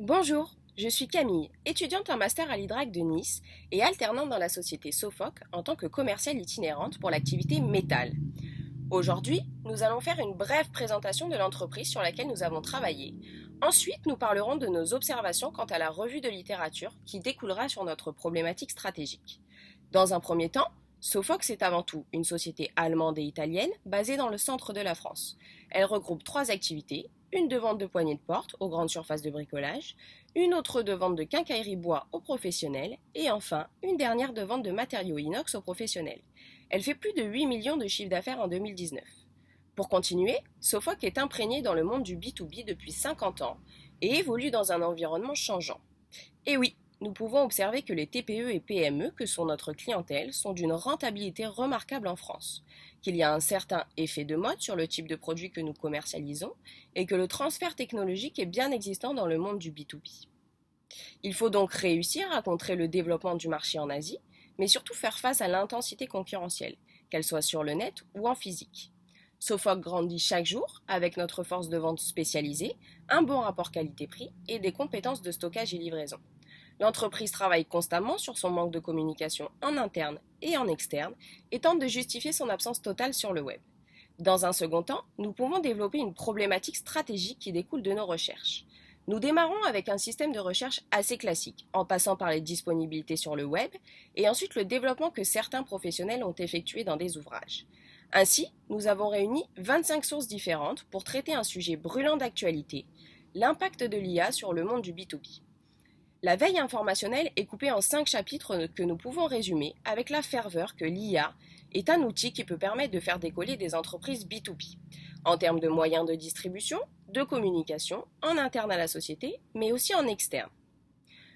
Bonjour, je suis Camille, étudiante en master à l'IDRAC de Nice et alternante dans la société Sofoc en tant que commerciale itinérante pour l'activité métal. Aujourd'hui, nous allons faire une brève présentation de l'entreprise sur laquelle nous avons travaillé. Ensuite, nous parlerons de nos observations quant à la revue de littérature qui découlera sur notre problématique stratégique. Dans un premier temps, Sofox est avant tout une société allemande et italienne basée dans le centre de la France. Elle regroupe trois activités, une de vente de poignées de porte aux grandes surfaces de bricolage, une autre de vente de quincaillerie bois aux professionnels et enfin une dernière de vente de matériaux inox aux professionnels. Elle fait plus de 8 millions de chiffres d'affaires en 2019. Pour continuer, Sofoc est imprégné dans le monde du B2B depuis 50 ans et évolue dans un environnement changeant. Et oui, nous pouvons observer que les TPE et PME, que sont notre clientèle, sont d'une rentabilité remarquable en France, qu'il y a un certain effet de mode sur le type de produit que nous commercialisons et que le transfert technologique est bien existant dans le monde du B2B. Il faut donc réussir à contrer le développement du marché en Asie, mais surtout faire face à l'intensité concurrentielle, qu'elle soit sur le net ou en physique. Sofoc grandit chaque jour avec notre force de vente spécialisée, un bon rapport qualité-prix et des compétences de stockage et livraison. L'entreprise travaille constamment sur son manque de communication en interne et en externe et tente de justifier son absence totale sur le web. Dans un second temps, nous pouvons développer une problématique stratégique qui découle de nos recherches. Nous démarrons avec un système de recherche assez classique, en passant par les disponibilités sur le web et ensuite le développement que certains professionnels ont effectué dans des ouvrages. Ainsi, nous avons réuni 25 sources différentes pour traiter un sujet brûlant d'actualité, l'impact de l'IA sur le monde du B2B. La veille informationnelle est coupée en 5 chapitres que nous pouvons résumer avec la ferveur que l'IA est un outil qui peut permettre de faire décoller des entreprises B2B, en termes de moyens de distribution, de communication, en interne à la société, mais aussi en externe.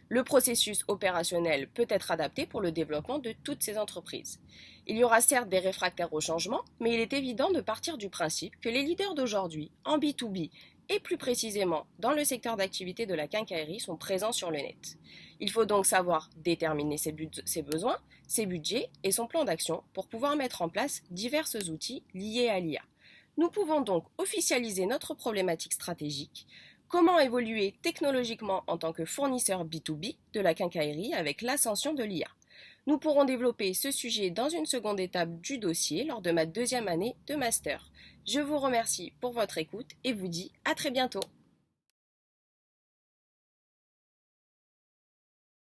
Le processus opérationnel peut être adapté pour le développement de toutes ces entreprises. Il y aura certes des réfractaires au changement, mais il est évident de partir du principe que les leaders d'aujourd'hui, en B2B et plus précisément dans le secteur d'activité de la quincaillerie, sont présents sur le net. Il faut donc savoir déterminer ses besoins, ses budgets et son plan d'action pour pouvoir mettre en place divers outils liés à l'IA. Nous pouvons donc officialiser notre problématique stratégique. Comment évoluer technologiquement en tant que fournisseur B2B de la quincaillerie avec l'ascension de l'IA? Nous pourrons développer ce sujet dans une seconde étape du dossier lors de ma deuxième année de master. Je vous remercie pour votre écoute et vous dis à très bientôt.